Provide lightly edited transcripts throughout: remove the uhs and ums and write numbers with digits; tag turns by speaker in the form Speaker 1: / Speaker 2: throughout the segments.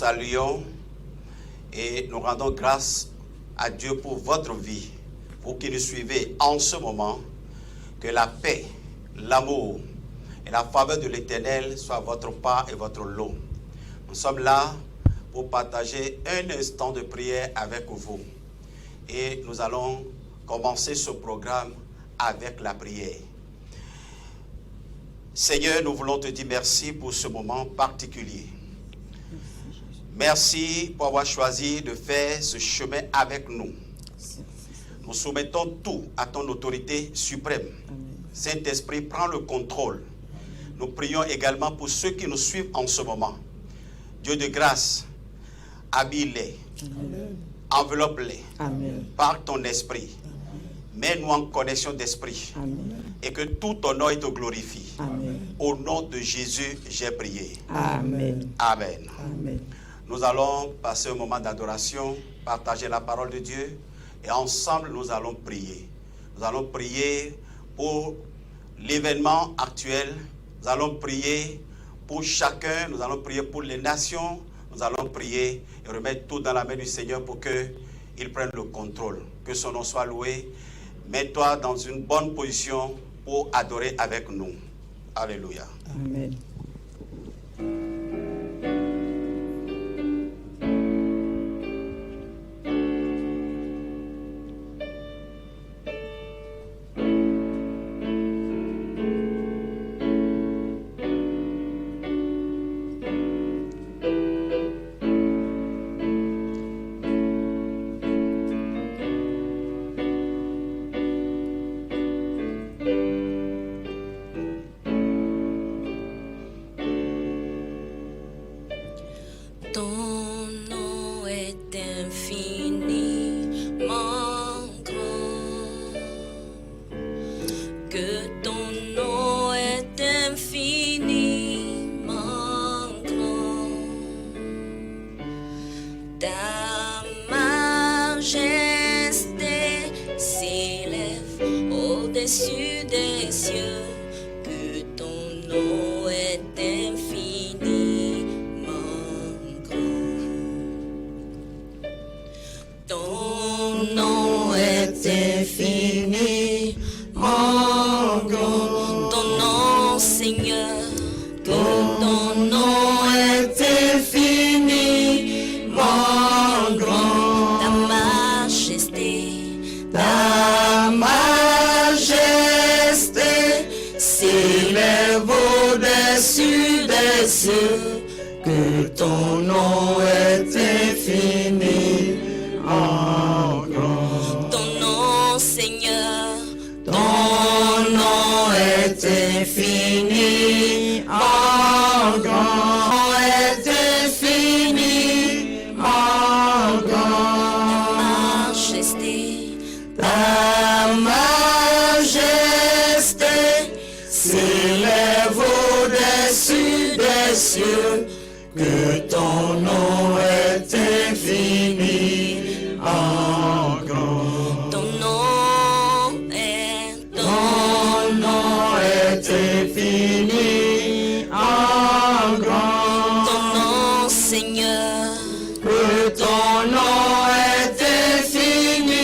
Speaker 1: saluons et nous rendons grâce à Dieu pour votre vie, vous qui nous suivez en ce moment. Que la paix, l'amour et la faveur de l'Éternel soient votre part et votre lot. Nous sommes là pour partager un instant de prière avec vous. Et nous allons commencer ce programme avec la prière. Seigneur, nous voulons te dire merci pour ce moment particulier. Merci pour avoir choisi de faire ce chemin avec nous. Nous soumettons tout à ton autorité suprême. Saint-Esprit, prends le contrôle. Nous prions également pour ceux qui nous suivent en ce moment. Dieu de grâce, habille-les, enveloppe-les par ton esprit. Mets-nous en connexion d'esprit. Et que tout ton nom te glorifie. Au nom de Jésus, j'ai prié.
Speaker 2: Amen.
Speaker 1: Amen.
Speaker 2: Amen.
Speaker 1: Nous allons passer un moment d'adoration, partager la parole de Dieu et ensemble nous allons prier. Nous allons prier pour l'événement actuel. Nous allons prier pour chacun. Nous allons prier pour les nations. Nous allons prier et remettre tout dans la main du Seigneur pour qu'il prenne le contrôle. Que son nom soit loué. Mets-toi dans une bonne position pour adorer avec nous. Alléluia.
Speaker 2: Amen.
Speaker 3: Que ton nom est infini en grand.
Speaker 4: Ton nom, Seigneur,
Speaker 3: ton nom est infini en grand. Est infini en grand. Ta majesté s'élève au-dessus des cieux. Que ton nom est infini en grand.
Speaker 4: Ton nom est
Speaker 3: infini en grand.
Speaker 4: Ton nom, Seigneur,
Speaker 3: que ton nom est infini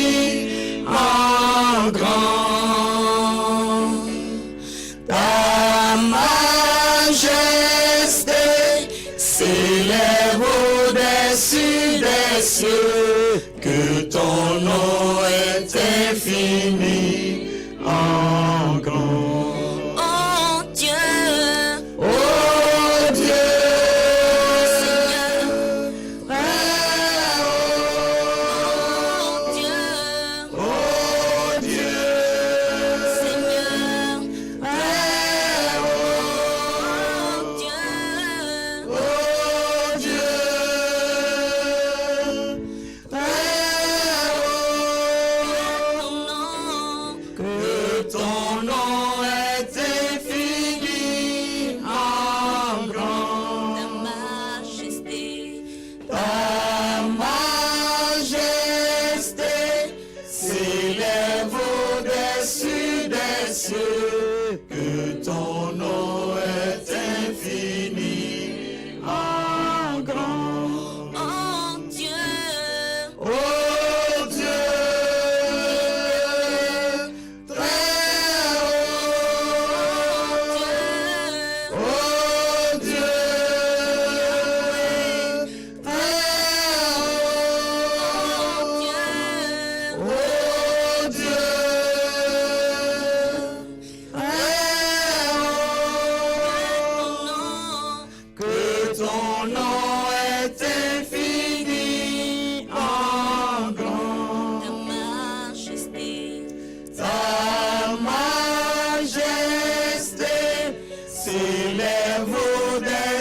Speaker 3: en grand. Ta majesté s'élève au-dessus des cieux. Que ton nom est infini en grand.
Speaker 4: oh Dieu,
Speaker 3: Oh Dieu,
Speaker 4: Seigneur,
Speaker 3: très
Speaker 4: oh Dieu,
Speaker 3: oh Dieu,
Speaker 4: Seigneur,
Speaker 3: très
Speaker 4: oh Dieu,
Speaker 3: oh Dieu, très
Speaker 4: ton nom,
Speaker 3: que ton nom est infini en grand.
Speaker 4: ta majesté,
Speaker 3: Ta majesté s'élève au-dessus des cieux. Que ton nom est infini en grand.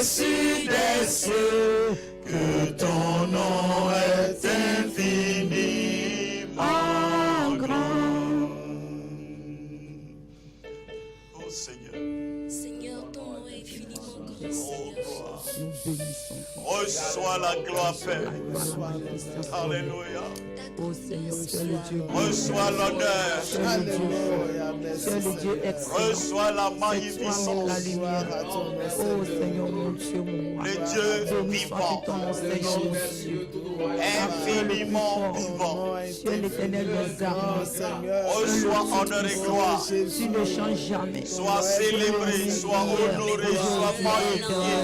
Speaker 3: au-dessus des cieux, que ton nom est infiniment grand.
Speaker 1: Oh Seigneur.
Speaker 4: Seigneur, ton nom est infiniment grand,
Speaker 1: Oh,
Speaker 4: Seigneur.
Speaker 1: gloire.
Speaker 2: Nous bénissons.
Speaker 1: Reçois la gloire, Père. Alléluia.
Speaker 2: Oh Seigneur, tu es le Dieu.
Speaker 1: Reçois l'honneur.
Speaker 2: Tu es le Dieu fort. Tu es le Dieu excellent.
Speaker 1: Reçois la
Speaker 2: C'est toi même la
Speaker 1: magnificence.
Speaker 2: lumière. Oh Seigneur, mon Dieu, mon roi.
Speaker 1: Le Dieu
Speaker 2: Béni
Speaker 1: vivant.
Speaker 2: soit ton nom, Seigneur, mon Dieu.
Speaker 1: Infiniment vivant.
Speaker 2: Tu es l'éternel des armées.
Speaker 1: Reçois honneur et gloire.
Speaker 2: Tu ne changes jamais.
Speaker 1: Sois célébré, sois honoré, sois magnifié.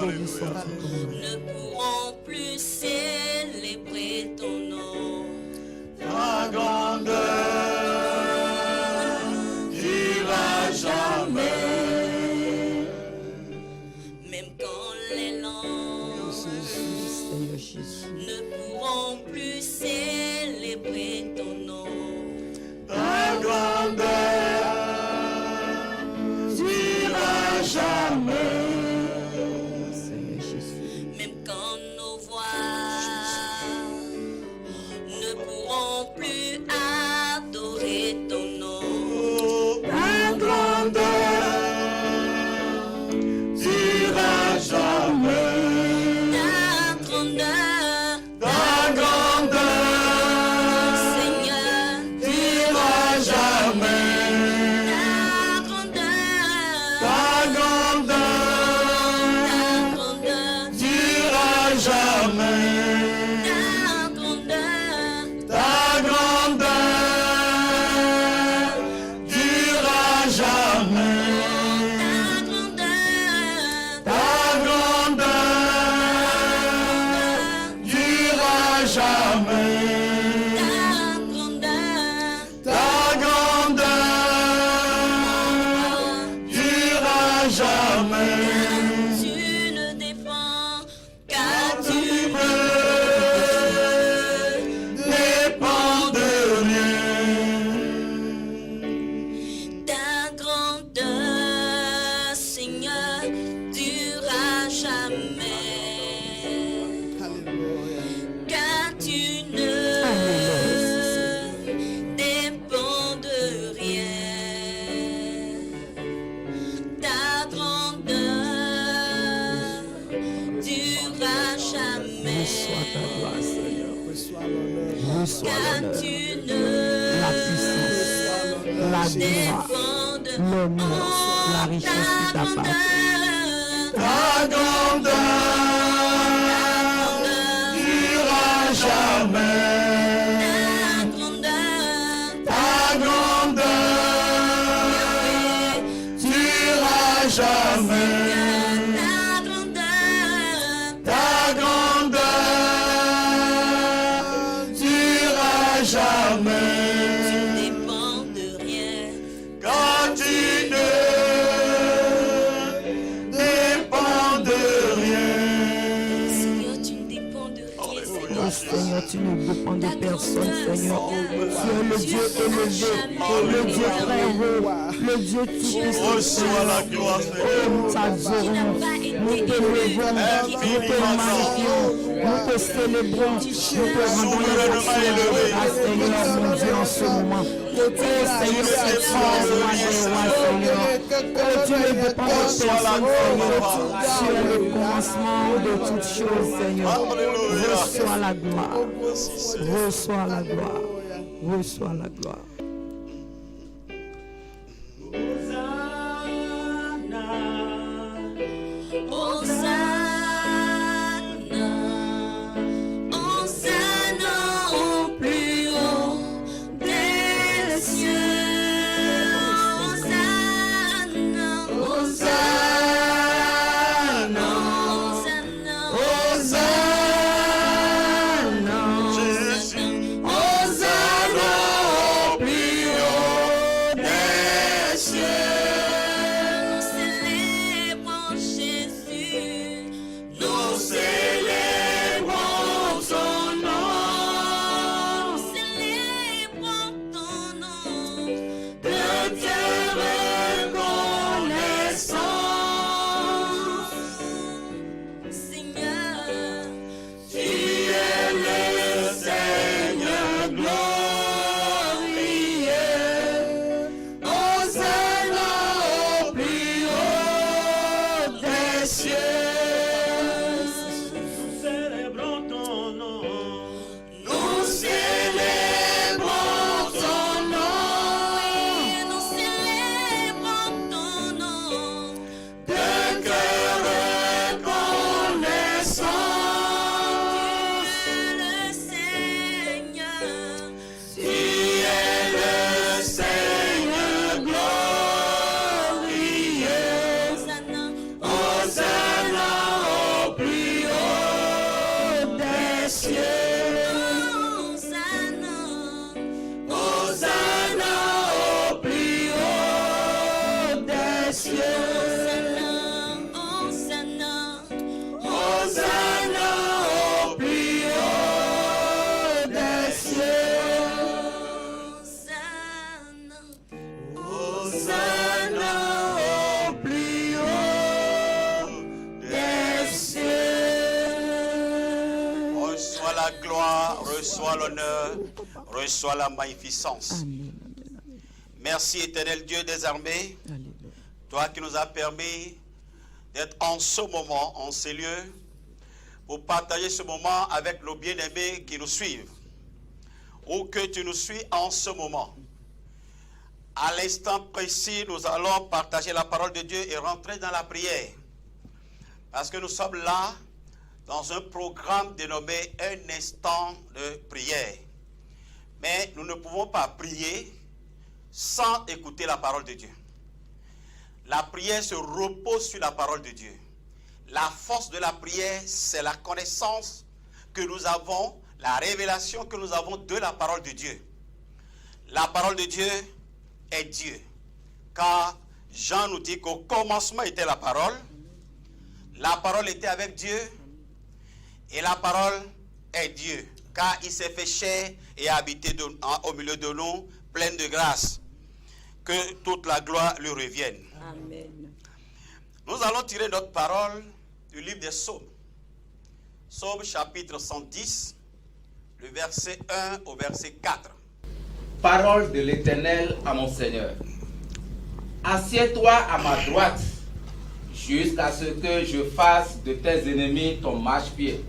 Speaker 2: Béni soit ton nom.
Speaker 4: Ne pourrons plus célébrer ton nom.
Speaker 1: Ta grandeur durera jamais.
Speaker 4: Même quand les langues
Speaker 2: Seigneur Jésus.
Speaker 4: ne pourront plus célébrer ton nom.
Speaker 1: Ta grandeur durera jamais.
Speaker 2: Seigneur Jésus.
Speaker 4: Même quand nos voix ne pourront plus adorer ton nom.
Speaker 1: Ta grandeur durera jamais.
Speaker 4: Ta grandeur,
Speaker 1: Ta grandeur
Speaker 4: Seigneur,
Speaker 1: durera jamais.
Speaker 4: ta grandeur,
Speaker 1: Ta grandeur
Speaker 4: ta grandeur,
Speaker 1: durera jamais.
Speaker 4: ta grandeur,
Speaker 1: Ta grandeur durera jamais.
Speaker 4: ta grandeur,
Speaker 1: Ta grandeur durera jamais.
Speaker 4: ta grandeur.
Speaker 1: Ta grandeur durera jamais.
Speaker 4: Tu ne dépends car tu
Speaker 1: Dépend de rien.
Speaker 4: ta grandeur, Seigneur, durera jamais. Car tu ne dépends de rien. Ta grandeur durera jamais.
Speaker 2: Reçois ta gloire, Seigneur. Reçois
Speaker 4: Car
Speaker 2: l'honneur,
Speaker 4: tu ne
Speaker 2: la puissance, la gloire,
Speaker 4: dépends de
Speaker 2: l'honneur, la richesse qui t'appartient.
Speaker 1: Ta grandeur durera jamais. Ta grandeur durera jamais. Ta grandeur durera jamais. Quand tu ne dépends de rien.
Speaker 2: Oh Seigneur, tu ne dépends de personne, Seigneur. Tu es le Dieu élevé, le Dieu très haut, le Dieu tout-puissant.
Speaker 1: Reçois la gloire,
Speaker 2: Oh,
Speaker 1: Seigneur.
Speaker 2: nous t'adorons, nous te louons, nous te magnifions, nous te célébrons, nous te rendons les actions. Ah Seigneur, mon Dieu, en ce moment. Oh Seigneur, c'est toi, roi des rois, Seigneur. Oh, tu ne dépends de personne, Seigneur. Tu es le commencement de toutes choses, Seigneur. Reçois la gloire. Reçois la gloire. Reçois la gloire.
Speaker 4: Hosanna au plus haut des cieux. Hosanna,
Speaker 1: Hosanna,
Speaker 4: Hosanna,
Speaker 1: Jésus.
Speaker 4: Hosanna,
Speaker 1: Hosanna au plus reçois l'honneur, reçois la magnificence.
Speaker 2: Amen.
Speaker 1: Merci éternel Dieu des armées,
Speaker 2: Alléluia.
Speaker 1: toi qui nous as permis d'être en ce moment, en ces lieux, pour partager ce moment avec nos bien-aimés qui nous suivent. Où que tu nous suis en ce moment. À l'instant précis, nous allons partager la parole de Dieu et rentrer dans la prière. Parce que nous sommes là dans un programme dénommé un instant de prière. Mais nous ne pouvons pas prier sans écouter la parole de Dieu. La prière se repose sur la parole de Dieu. La force de la prière, c'est la connaissance que nous avons, la révélation que nous avons de la parole de Dieu. La parole de Dieu est Dieu. Car Jean nous dit qu'au commencement était la parole était avec Dieu, et la parole est Dieu. Car il s'est fait chair et a habité au milieu de nous, plein de grâce. Que toute la gloire lui revienne.
Speaker 2: Amen.
Speaker 1: Nous allons tirer notre parole du livre des Psaumes. Psaume chapitre 110, le verset 1 au verset 4.
Speaker 5: Parole de l'Éternel à mon Seigneur. Assieds-toi à ma droite, jusqu'à ce que je fasse de tes ennemis ton marchepied.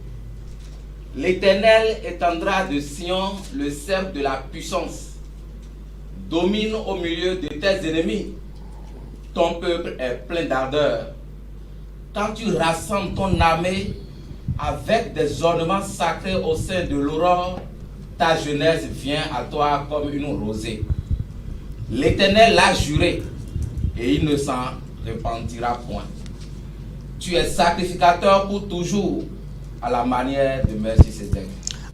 Speaker 5: L'Éternel étendra de Sion le sceptre de la puissance. Domine au milieu de tes ennemis. Ton peuple est plein d'ardeur. Quand tu rassembles ton armée avec des ornements sacrés au sein de l'aurore, ta jeunesse vient à toi comme une rosée. L'Éternel l'a juré et il ne s'en repentira point. Tu es sacrificateur pour toujours à la manière de Melchisédek.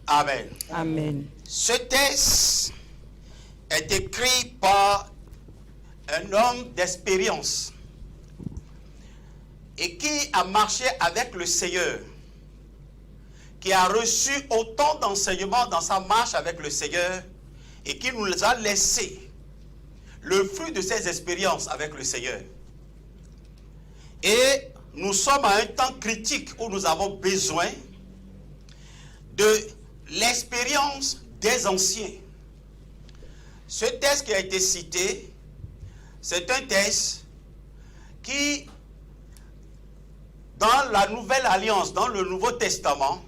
Speaker 1: Amen.
Speaker 2: Amen.
Speaker 1: Ce texte est écrit par un homme d'expérience et qui a marché avec le Seigneur, qui a reçu autant d'enseignements dans sa marche avec le Seigneur et qui nous a laissé le fruit de ses expériences avec le Seigneur. Et nous sommes à un temps critique où nous avons besoin de l'expérience des anciens. Ce texte qui a été cité, c'est un texte qui, dans la Nouvelle Alliance, dans le Nouveau Testament,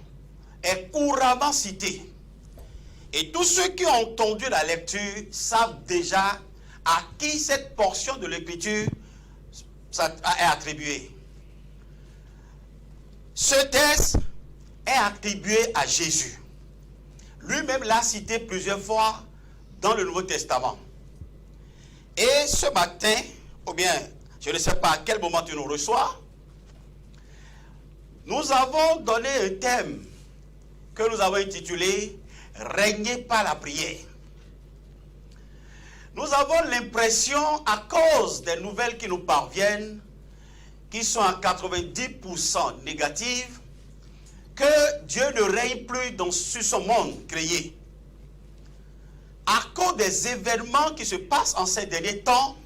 Speaker 1: est couramment cité. Et tous ceux qui ont entendu la lecture savent déjà à qui cette portion de l'Écriture est attribuée. Ce texte est attribué à Jésus. Lui-même l'a cité plusieurs fois dans le Nouveau Testament. Et ce matin, ou bien, je ne sais pas à quel moment tu nous reçois, nous avons donné un thème que nous avons intitulé « Régner par la prière ». Nous avons l'impression, à cause des nouvelles qui nous parviennent, qui sont à 90% négatives, que Dieu ne règne plus sur son monde créé. À cause des événements qui se passent en ces derniers temps,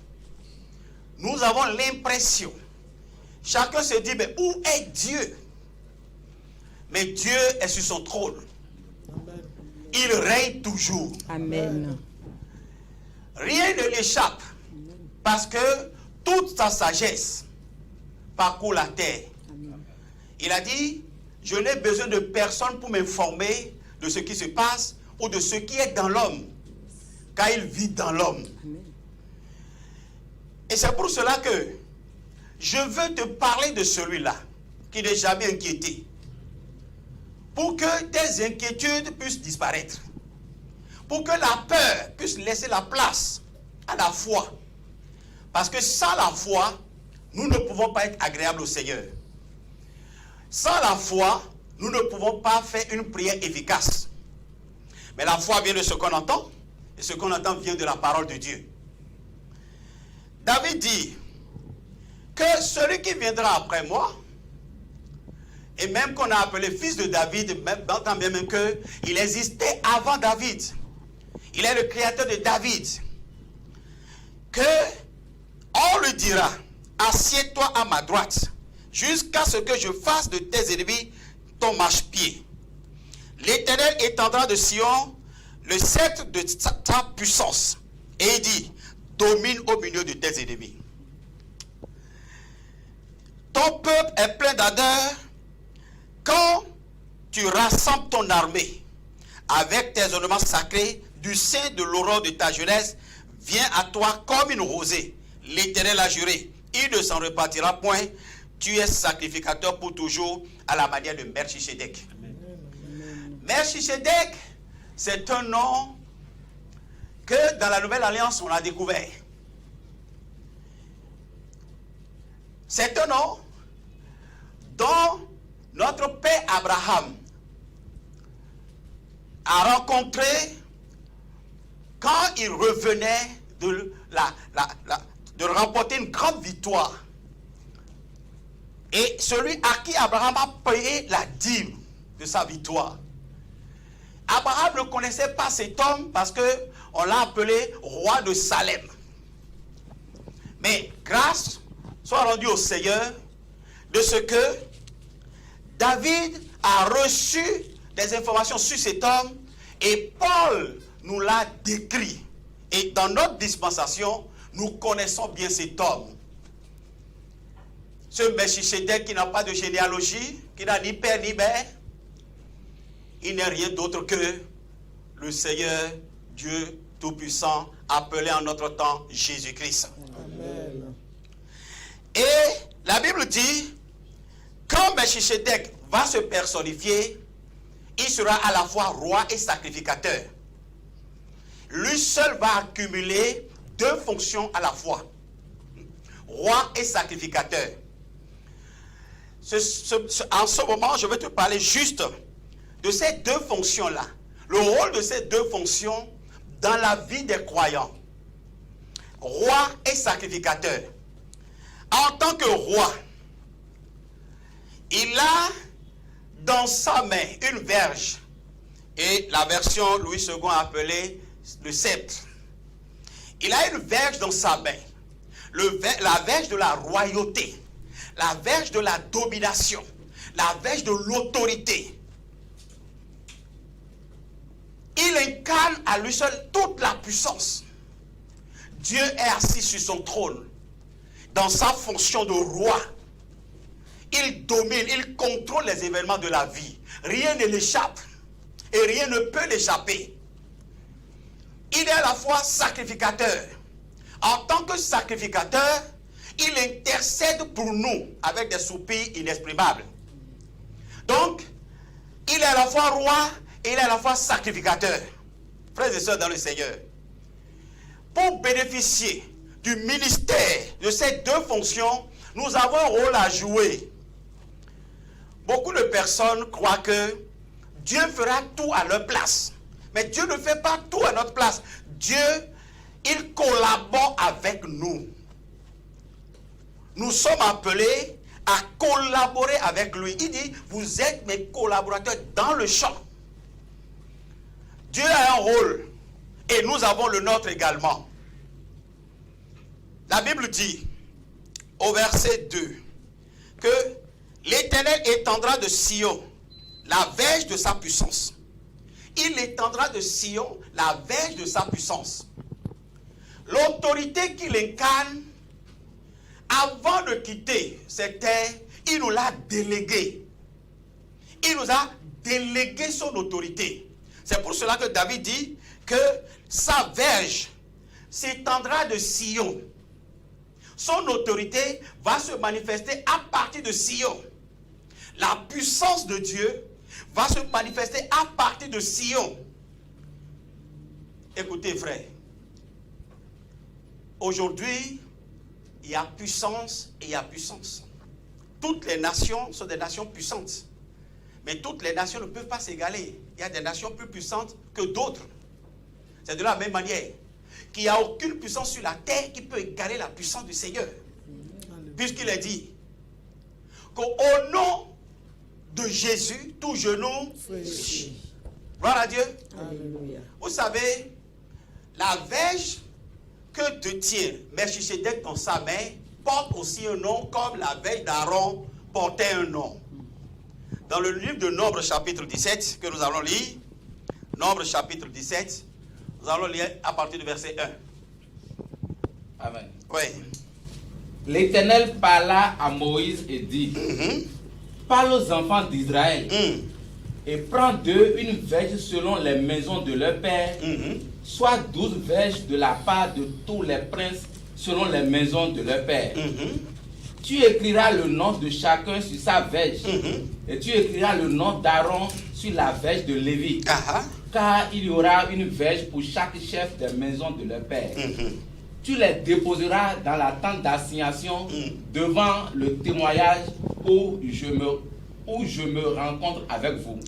Speaker 1: nous avons l'impression, chacun se dit, mais où est Dieu? Mais Dieu est sur son trône. Il règne toujours.
Speaker 2: Amen.
Speaker 1: Rien ne l'échappe, parce que toute sa sagesse parcourt la terre. Il a dit, je n'ai besoin de personne pour m'informer de ce qui se passe ou de ce qui est dans l'homme, car il vit dans l'homme. Et c'est pour cela que je veux te parler de celui-là, qui n'est jamais inquiété, pour que tes inquiétudes puissent disparaître, pour que la peur puisse laisser la place à la foi. Parce que sans la foi, nous ne pouvons pas être agréables au Seigneur. Sans la foi, nous ne pouvons pas faire une prière efficace. Mais la foi vient de ce qu'on entend, et ce qu'on entend vient de la parole de Dieu. David dit que celui qui viendra après moi, et même qu'on a appelé fils de David, même qu'il existait avant David. Il est le créateur de David. Que on lui dira, assieds-toi à ma droite, jusqu'à ce que je fasse de tes ennemis ton marchepied. l'Éternel étendra de Sion le sceptre de ta puissance. Et il dit, domine au milieu de tes ennemis. Ton peuple est plein d'ardeur quand tu rassembles ton armée avec tes ornements sacrés du sein de l'aurore de ta jeunesse, vient à toi comme une rosée. L'Éternel a juré, il ne s'en repartira point. Tu es sacrificateur pour toujours à la manière de Melchisedec. Melchisedec, c'est un nom que dans la Nouvelle Alliance on a découvert. C'est un nom dont notre père Abraham a rencontré quand il revenait de remporter une grande victoire. Et celui à qui Abraham a payé la dîme de sa victoire. Abraham ne connaissait pas cet homme parce qu'on l'a appelé roi de Salem. Mais grâce soit rendue au Seigneur de ce que David a reçu des informations sur cet homme et Paul nous l'a décrit. Et dans notre dispensation, nous connaissons bien cet homme. Ce Melchisedec qui n'a pas de généalogie, qui n'a ni père ni mère, il n'est rien d'autre que le Seigneur, Dieu Tout-Puissant, appelé en notre temps Jésus-Christ. Amen. Et la Bible dit, quand Melchisedec va se personnifier, il sera à la fois roi et sacrificateur. Lui seul va accumuler deux fonctions à la fois, roi et sacrificateur. En ce moment, je vais te parler juste de ces deux fonctions-là. Le rôle de ces deux fonctions dans la vie des croyants. Roi et sacrificateur. En tant que roi, il a dans sa main une verge. Et la version Louis II a appelé le sceptre. Il a une verge dans sa main. La verge de la royauté. La verge de la domination. La verge de l'autorité. Il incarne à lui seul toute la puissance. Dieu est assis sur son trône. Dans sa fonction de roi. Il domine, il contrôle les événements de la vie. Rien ne l'échappe. Et rien ne peut l'échapper. Il est à la fois sacrificateur. En tant que sacrificateur, il intercède pour nous avec des soupirs inexprimables. Donc, il est à la fois roi et il est à la fois sacrificateur. Frères et sœurs dans le Seigneur, pour bénéficier du ministère de ces deux fonctions, nous avons un rôle à jouer. Beaucoup de personnes croient que Dieu fera tout à leur place. Mais Dieu ne fait pas tout à notre place. Dieu, il collabore avec nous. Nous sommes appelés à collaborer avec lui. Il dit, vous êtes mes collaborateurs dans le champ. Dieu a un rôle et nous avons le nôtre également. La Bible dit au verset 2 que l'Éternel étendra de Sion la verge de sa puissance. Il étendra de Sion la verge de sa puissance. L'autorité qu'il incarne, avant de quitter cette terre, il nous l'a délégué. Il nous a délégué son autorité. C'est pour cela que David dit que sa verge s'étendra de Sion. Son autorité va se manifester à partir de Sion. La puissance de Dieu va se manifester à partir de Sion. Écoutez, frères. Aujourd'hui, il y a puissance et il y a puissance. Toutes les nations sont des nations puissantes. Mais toutes les nations ne peuvent pas s'égaler. Il y a des nations plus puissantes que d'autres. C'est de la même manière qu'il n'y a aucune puissance sur la terre qui peut égaler la puissance du Seigneur. Puisqu'il est dit qu'au nom de Jésus, tout genou fléchit. Gloire à Dieu. Alléluia. Vous savez, la verge que te tient Melchisedec dans sa main porte aussi un nom comme la verge d'Aaron portait un nom. Dans le livre de Nombre chapitre 17 que nous allons lire, Nombre chapitre 17, nous allons lire à partir du verset 1.
Speaker 5: Amen.
Speaker 1: Oui.
Speaker 5: L'Éternel parla à Moïse et dit, parle aux enfants d'Israël et prends d'eux une verge selon les maisons de leur père, soit 12 verges de la part de tous les princes selon les maisons de leur père. Tu écriras le nom de chacun sur sa verge, et tu écriras le nom d'Aaron sur la verge de Lévi, car il y aura une verge pour chaque chef des maisons de leur père. Tu les déposeras dans la tente d'assignation devant le témoignage où je me rencontre avec vous.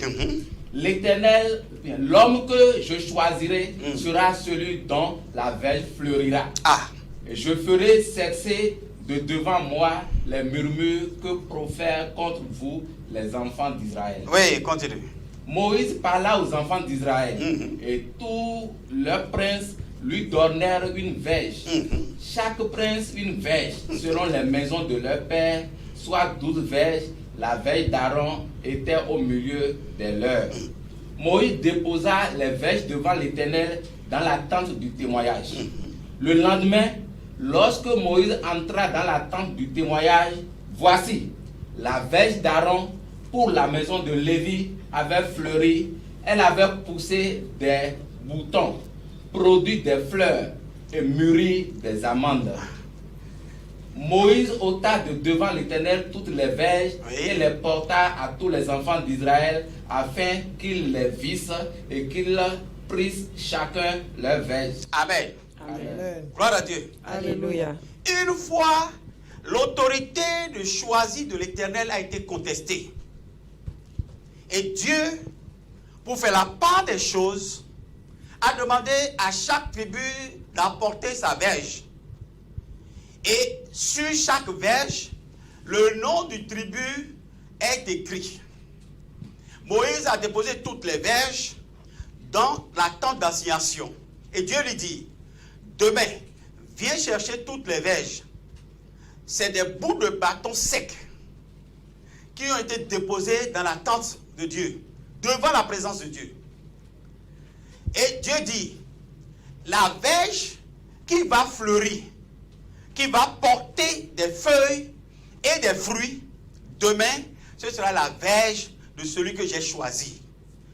Speaker 5: L'Éternel, l'homme que je choisirai sera celui dont la verge fleurira. Et je ferai cesser de devant moi les murmures que profèrent contre vous les enfants d'Israël.
Speaker 1: Oui, continue.
Speaker 5: Moïse parla aux enfants d'Israël et tous leurs princes lui donnèrent une verge. Chaque prince une verge selon les maisons de leur père, soit 12 verges. La verge d'Aaron était au milieu des leurs. Moïse déposa les verges devant l'Éternel dans la tente du témoignage. Le lendemain, lorsque Moïse entra dans la tente du témoignage, voici, la verge d'Aaron pour la maison de Lévi avait fleuri. Elle avait poussé des boutons, produit des fleurs et mûri des amandes. Moïse ôta de devant l'Éternel toutes les verges et les porta à tous les enfants d'Israël afin qu'ils les vissent et qu'ils prissent chacun leur verge.
Speaker 1: Amen.
Speaker 5: Amen.
Speaker 1: Gloire à Dieu.
Speaker 2: Alléluia.
Speaker 1: Une fois, l'autorité de choisi de l'Éternel a été contestée. Et Dieu, pour faire la part des choses, a demandé à chaque tribu d'apporter sa verge. Et sur chaque verge, le nom du tribu est écrit. Moïse a déposé toutes les verges dans la tente d'assignation. Et Dieu lui dit, demain, viens chercher toutes les verges. C'est des bouts de bâton secs qui ont été déposés dans la tente de Dieu, devant la présence de Dieu. Et Dieu dit, la verge qui va fleurir, qui va porter des feuilles et des fruits, demain, ce sera la verge de celui que j'ai choisi,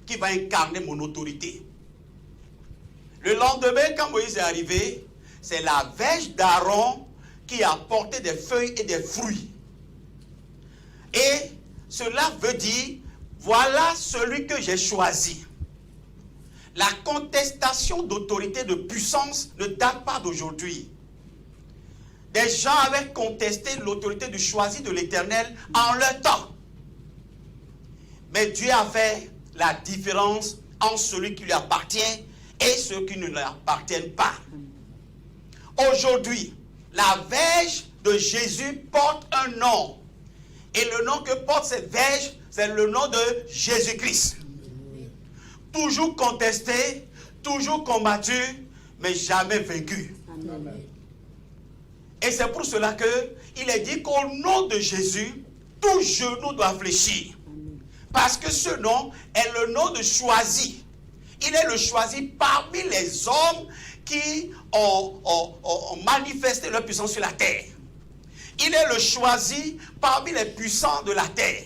Speaker 1: qui va incarner mon autorité. Le lendemain, quand Moïse est arrivé, c'est la verge d'Aaron qui a porté des feuilles et des fruits. Et cela veut dire, voilà celui que j'ai choisi. La contestation d'autorité, de puissance ne date pas d'aujourd'hui. Des gens avaient contesté l'autorité du choisi de l'Éternel en leur temps. Mais Dieu a fait la différence entre celui qui lui appartient et ceux qui ne lui appartiennent pas. Aujourd'hui, la verge de Jésus porte un nom. Et le nom que porte cette verge, c'est le nom de Jésus-Christ. Toujours contesté, toujours combattu, mais jamais vaincu. Amen. Et c'est pour cela qu'il est dit qu'au nom de Jésus, tout genou doit fléchir. Parce que ce nom est le nom de choisi. Il est le choisi parmi les hommes qui ont manifesté leur puissance sur la terre. Il est le choisi parmi les puissants de la terre.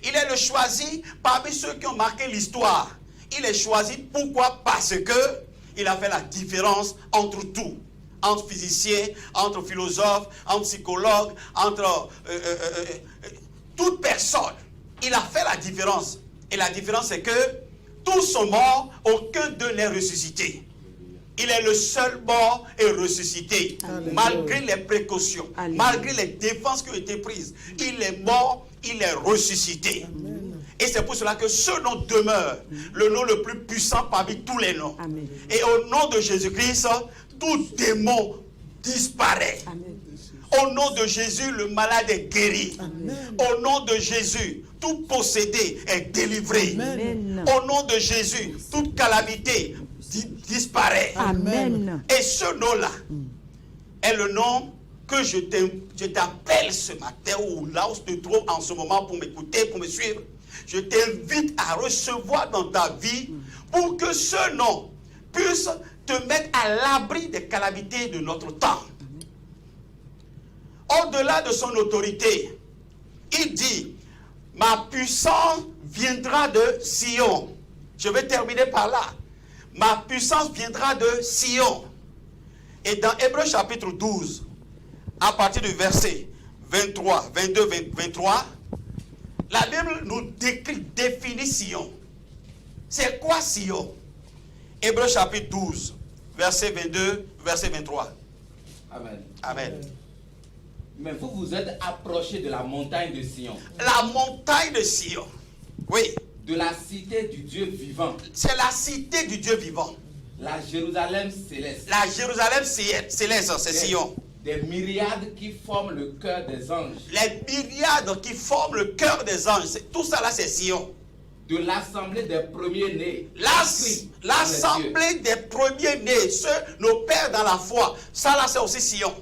Speaker 1: Il est le choisi parmi ceux qui ont marqué l'histoire. Il est choisi, pourquoi? Parce que il a fait la différence entre tout. Entre physiciens, entre philosophes, entre psychologues, entre toute personne. Il a fait la différence. Et la différence, c'est que tous sont morts, aucun d'eux n'est ressuscité. Il est le seul mort et ressuscité. Amen. Malgré les précautions, amen, malgré les défenses qui ont été prises. Il est mort, il est ressuscité. Amen. Et c'est pour cela que ce nom demeure le nom le plus puissant parmi tous les noms. Amen. Et au nom de Jésus-Christ, tout démon disparaît. Amen. Au nom de Jésus, le malade est guéri. Amen. Au nom de Jésus, tout possédé est délivré. Amen. Au nom de Jésus, toute calamité disparaît. Amen. Et ce nom-là est le nom que je t'appelle ce matin, ou là où tu te trouves en ce moment pour m'écouter, pour me suivre. Je t'invite à recevoir dans ta vie pour que ce nom puisse te mettre à l'abri des calamités de notre temps. Au-delà de son autorité, il dit, ma puissance viendra de Sion. Je vais terminer par là. Ma puissance viendra de Sion. Et dans Hébreux chapitre 12, à partir du verset 23, 22, 23, la Bible nous définit Sion. C'est quoi Sion? Hébreux chapitre 12, verset 22, verset 23.
Speaker 5: Amen.
Speaker 1: Amen.
Speaker 5: Mais vous vous êtes approché de la montagne de Sion.
Speaker 1: La montagne de Sion. Oui.
Speaker 5: De la cité du Dieu vivant.
Speaker 1: C'est la cité du Dieu vivant.
Speaker 5: La Jérusalem céleste.
Speaker 1: La Jérusalem céleste, c'est Sion.
Speaker 5: Des myriades qui forment le cœur des anges.
Speaker 1: Les myriades qui forment le cœur des anges. Tout ça là, c'est Sion.
Speaker 5: De l'assemblée des premiers-nés.
Speaker 1: L'assemblée des premiers-nés, nos pères dans la foi. Ça là, c'est aussi Sion.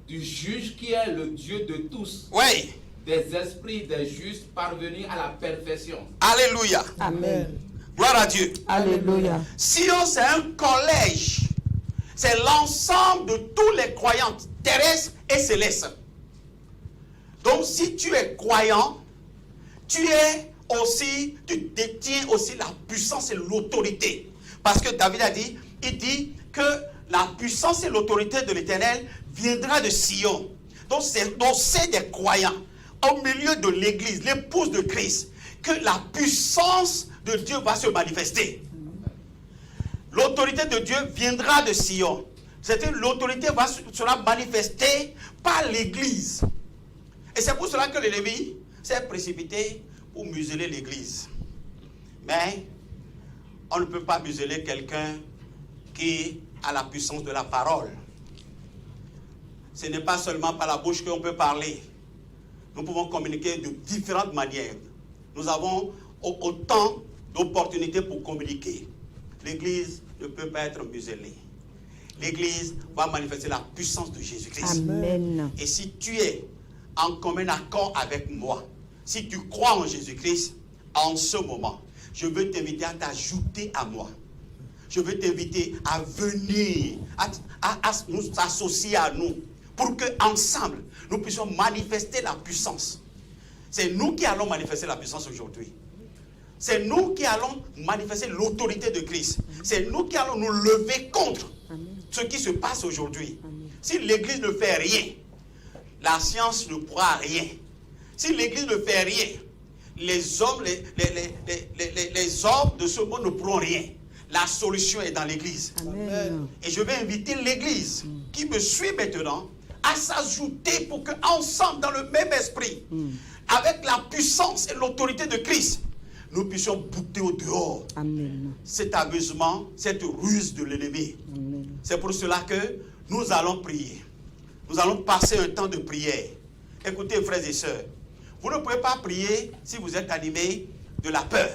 Speaker 5: Du juge qui est le Dieu de tous.
Speaker 1: Oui.
Speaker 5: Des esprits des justes parvenus à la perfection.
Speaker 1: Alléluia.
Speaker 2: Amen.
Speaker 1: Gloire à Dieu.
Speaker 2: Alléluia.
Speaker 1: Sion, c'est un collège. C'est l'ensemble de tous les croyants terrestres et célestes. Donc, si tu es croyant, tu détiens aussi la puissance et l'autorité. Parce que David a dit, il dit que la puissance et l'autorité de l'Éternel viendra de Sion. Donc, c'est des croyants au milieu de l'Église, l'épouse de Christ, que la puissance de Dieu va se manifester. L'autorité de Dieu viendra de Sion. C'est-à-dire l'autorité sera manifestée par l'Église. Et c'est pour cela que l'ennemi s'est précipité pour museler l'Église. Mais on ne peut pas museler quelqu'un qui a la puissance de la parole. Ce n'est pas seulement par la bouche qu'on peut parler. Nous pouvons communiquer de différentes manières. Nous avons autant d'opportunités pour communiquer. L'Église ne peut pas être muselée. L'Église va manifester la puissance de Jésus-Christ.
Speaker 2: Amen.
Speaker 1: Et si tu es en commun accord avec moi, si tu crois en Jésus-Christ, en ce moment, je veux t'inviter à t'ajouter à moi. Je veux t'inviter à venir, à nous associer à nous, pour qu'ensemble, nous puissions manifester la puissance. C'est nous qui allons manifester la puissance aujourd'hui. C'est nous qui allons manifester l'autorité de Christ. C'est nous qui allons nous lever contre ce qui se passe aujourd'hui. Si l'Église ne fait rien, la science ne pourra rien. Si l'Église ne fait rien, les hommes de ce monde ne pourront rien. La solution est dans l'Église. Et je vais inviter l'Église qui me suit maintenant à s'ajouter pour qu'ensemble, dans le même esprit, avec la puissance et l'autorité de Christ, nous puissions bouter au dehors cet amusement, cette ruse de l'ennemi. C'est pour cela que nous allons prier. Nous allons passer un temps de prière. Écoutez, frères et sœurs, vous ne pouvez pas prier si vous êtes animés de la peur.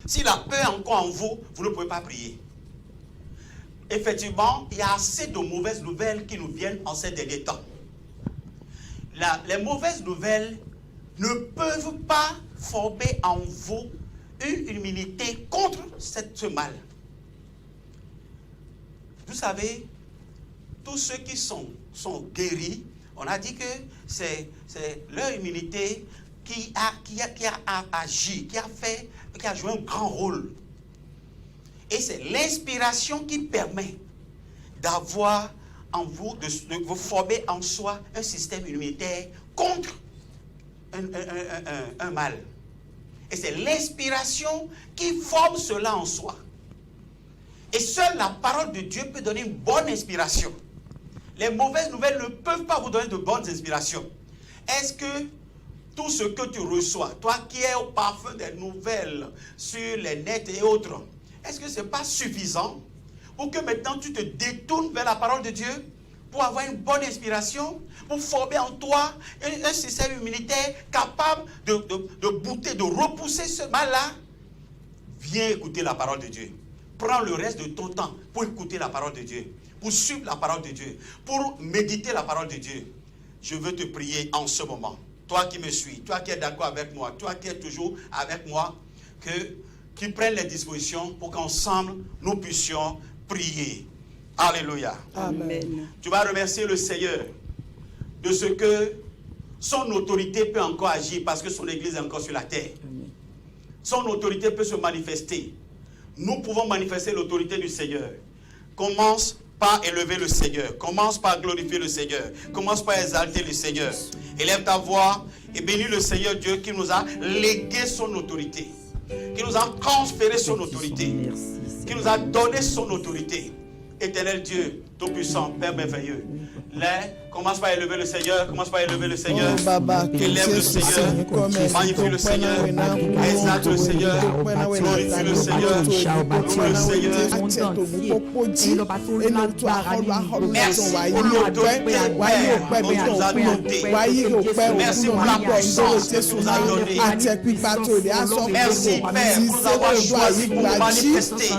Speaker 1: Si la peur est encore en vous, vous ne pouvez pas prier. Effectivement, il y a assez de mauvaises nouvelles qui nous viennent en ces derniers temps. Les mauvaises nouvelles ne peuvent pas former en vous une immunité contre ce mal. Vous savez, tous ceux qui sont guéris, on a dit que c'est leur immunité qui a agi, qui a joué un grand rôle. Et c'est l'inspiration qui permet d'avoir en vous, de vous former en soi un système immunitaire contre un mal. Et c'est l'inspiration qui forme cela en soi. Et seule la parole de Dieu peut donner une bonne inspiration. Les mauvaises nouvelles ne peuvent pas vous donner de bonnes inspirations. Est-ce que tout ce que tu reçois, toi qui es au parfum des nouvelles sur les nets et autres, est-ce que ce n'est pas suffisant pour que maintenant tu te détournes vers la parole de Dieu pour avoir une bonne inspiration, pour former en toi un système immunitaire capable de bouter, de repousser ce mal-là? Viens écouter la parole de Dieu. Prends le reste de ton temps pour écouter la parole de Dieu, pour suivre la parole de Dieu, pour méditer la parole de Dieu. Je veux te prier en ce moment. toi qui me suis, toi qui es d'accord avec moi, toi qui es toujours avec moi, qui prennent les dispositions pour qu'ensemble nous puissions prier. Alléluia.
Speaker 2: Amen.
Speaker 1: Tu vas remercier le Seigneur de ce que son autorité peut encore agir parce que son église est encore sur la terre.
Speaker 2: Amen.
Speaker 1: Son autorité peut se manifester. Nous pouvons manifester l'autorité du Seigneur. Commence par élever le Seigneur. Commence par glorifier le Seigneur. Commence par exalter le Seigneur. Élève ta voix et bénis le Seigneur Dieu qui nous a légué son autorité. Qui nous a transféré son autorité. Qui nous a donné son autorité. Éternel Dieu, Tout-Puissant, Père merveilleux. Commence par élever le Seigneur. Commence par élever le Seigneur. Élève le Seigneur. Magnifie le Seigneur. Exalte le Seigneur. Glorifie le Seigneur. Loue le Seigneur. Merci pour l'autorité, Père, dont tu nous as doté. Merci pour la puissance que tu nous as donnée. Merci, Père, pour nous avoir choisi pour manifester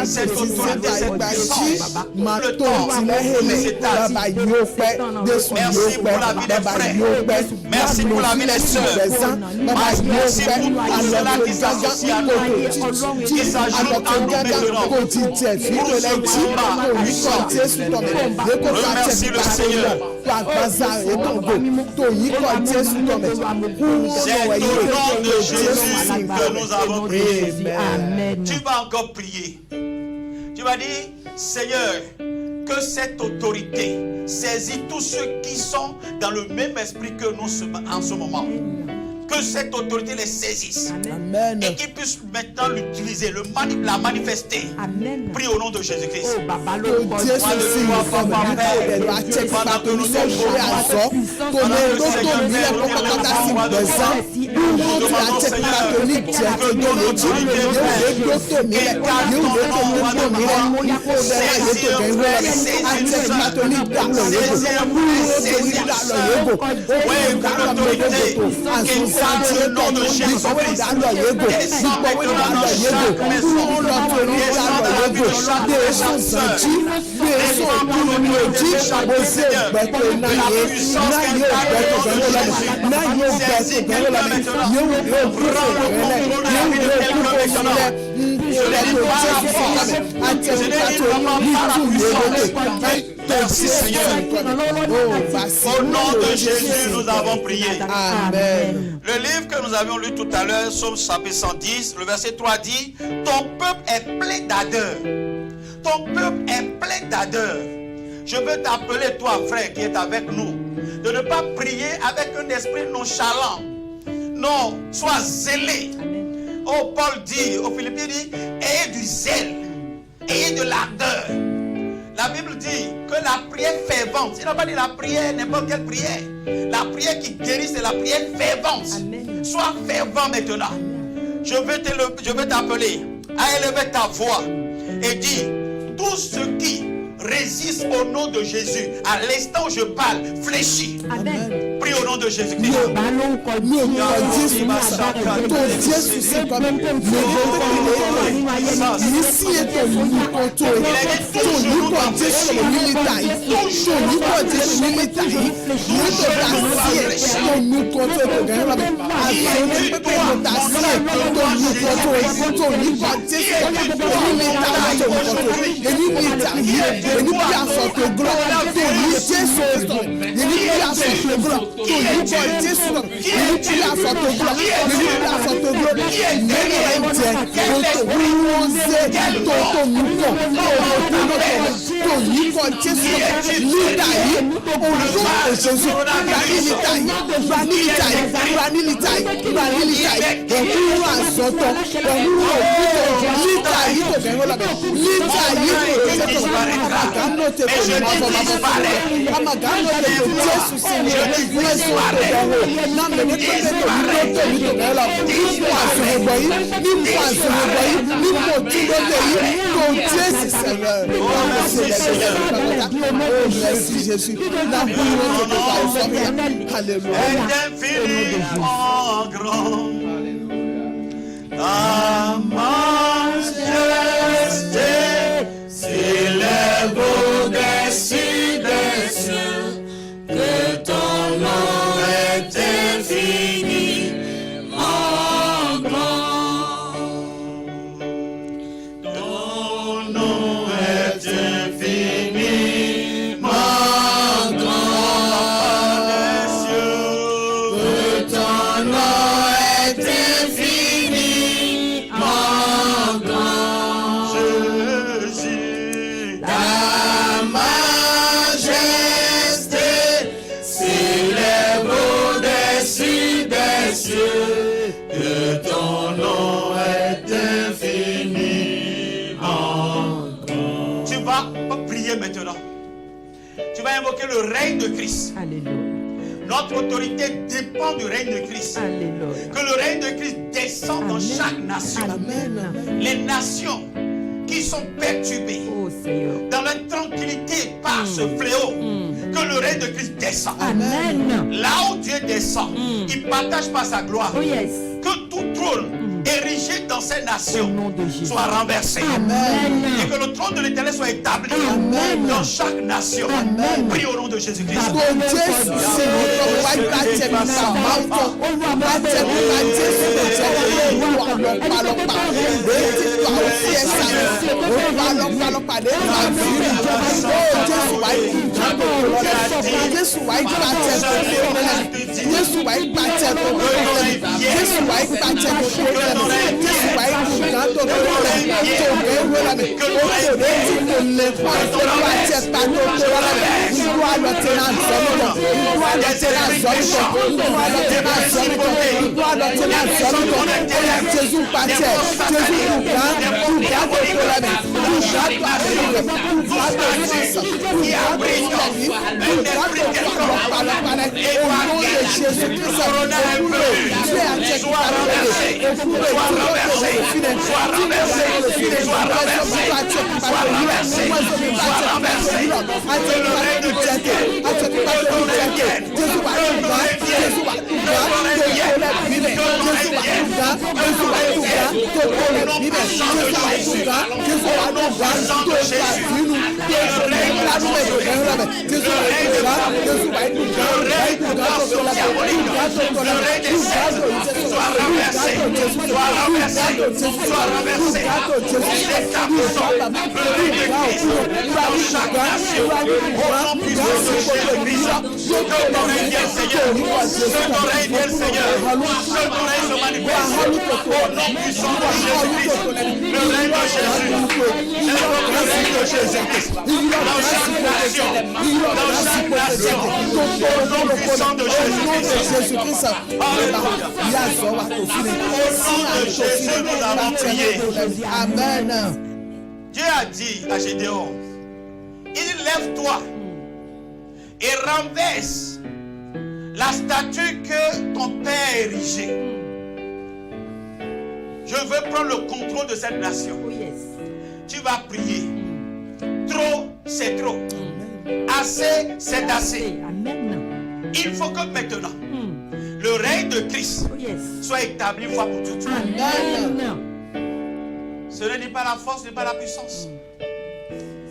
Speaker 1: cette autorité, cette puissance. Le temps, les états. Merci pour la vie des frères. Merci pour la vie des sœurs. Merci pour tout cela qui s'associe à nous, qui s'ajoute à nous maintenant. Remercie le Seigneur. C'est au nom de Jésus que nous avons prié. Tu vas encore prier. Tu vas dire, Seigneur, que cette autorité saisit tous ceux qui sont dans le même esprit que nous en ce moment. Que cette autorité les saisisse. Amen. Et qu'ils puissent maintenant l'utiliser, la manifester. Amen. Prie au nom de Jésus-Christ. Pendant que nous sommes pendant que le Seigneur Père nous donne la parole de sang, nous demandons Seigneur que ton autorité qu'écarte ton nom à notre voix. Saisis-le. Oui, que l'autorité qu'écarte le nom de Jésus-Christ descend maintenant dans chaque maison, descend dans la vie de chaque frère, sœur, descend dans notre vie, chaque Seigneur, la puissance qu'incarne le nom de Jésus. Saisis quelqu'un maintenant, prends le contrôle de la vie de quelqu'un maintenant. Je ne dis pas la force, je ne dis pas la puissance. Merci Seigneur. Au nom de Jésus, nous avons prié.
Speaker 2: Amen.
Speaker 1: Le livre que nous avions lu tout à l'heure, Psaume chapitre 110, le verset 3 dit, ton peuple est plein d'ardeur. Ton peuple est plein d'ardeur. Je veux t'appeler, toi, frère, qui est avec nous, de ne pas prier avec un esprit nonchalant. Non, sois zélé. Oh, Paul dit, aux Philippiens dit, ayez du zèle, ayez de l'ardeur. La Bible dit que la prière fervente, il n'a pas dit la prière, n'importe quelle prière. La prière qui guérit, c'est la prière fervente. Amen. Sois fervent maintenant. Je veux t'appeler à élever ta voix et dire, tout ce qui résiste au nom de Jésus, à l'instant où je parle, fléchis. Amen. Prie au nom de Jésus-Christ.
Speaker 3: Merci Jésus. Alléluia.
Speaker 1: En grand, ta majesté s'élève au-dessus des cieux, que ton nom est invoqué le règne de Christ.
Speaker 2: Alléluia.
Speaker 1: Notre autorité dépend du règne de Christ.
Speaker 2: Alléluia.
Speaker 1: Que le règne de Christ descende dans chaque nation.
Speaker 2: Amen.
Speaker 1: Les nations qui sont perturbées
Speaker 2: Oh Seigneur.
Speaker 1: dans la tranquillité par ce fléau, que le règne de Christ descende.
Speaker 2: Amen.
Speaker 1: Là où Dieu descend, il partage par sa gloire.
Speaker 2: Oh yes.
Speaker 1: Que tout trône érigé dans ces
Speaker 2: Au
Speaker 1: nations
Speaker 2: nom de Jésus.
Speaker 1: soit renversé.
Speaker 2: Amen.
Speaker 1: Et que le trône de l'Éternel soit établi
Speaker 2: Amen.
Speaker 1: dans chaque nation.
Speaker 2: Amen.
Speaker 1: Prie au nom de Jésus-Christ.
Speaker 2: Amen.
Speaker 1: Dieu a dit à Gédéon, il dit lève-toi et renverse la statue que ton père a érigée. Je veux prendre le contrôle de cette nation.
Speaker 2: Oh yes.
Speaker 1: Tu vas prier. Trop, c'est trop. Assez, c'est assez.
Speaker 2: Amen.
Speaker 1: Il faut que maintenant, le règne de Christ
Speaker 2: Oh yes.
Speaker 1: soit établi une fois pour toutes.
Speaker 2: Amen.
Speaker 1: Ce n'est pas la force, ce n'est pas la puissance.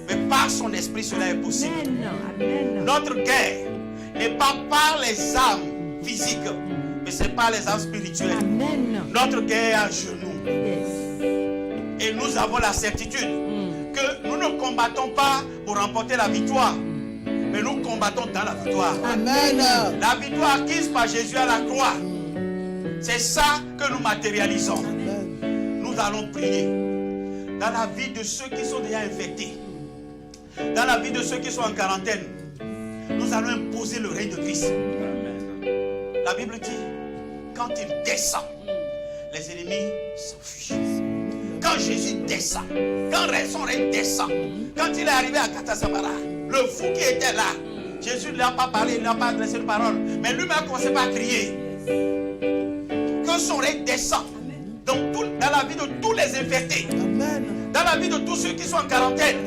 Speaker 1: Mais par son esprit, cela est possible.
Speaker 2: Amen.
Speaker 1: Notre guerre n'est pas par les armes physiques, mais c'est par les armes spirituelles.
Speaker 2: Amen.
Speaker 1: Notre guerre est à genoux.
Speaker 2: Yes.
Speaker 1: Et nous avons la certitude que nous ne combattons pas pour remporter la victoire, mais nous combattons dans la victoire.
Speaker 2: Amen.
Speaker 1: La victoire acquise par Jésus à la croix, c'est ça que nous matérialisons. Nous allons prier dans la vie de ceux qui sont déjà infectés, dans la vie de ceux qui sont en quarantaine. Nous allons imposer le règne de Christ. La Bible dit, quand il descend, les ennemis s'enfuient. Quand Jésus descend, quand son règne descend, quand il est arrivé à Katasamara, le fou qui était là, Jésus ne lui a pas parlé, il n'a pas adressé une parole, mais lui-même a commencé par crier. Que son règne descend dans la vie de tous les infectés, dans la vie de tous ceux qui sont en quarantaine,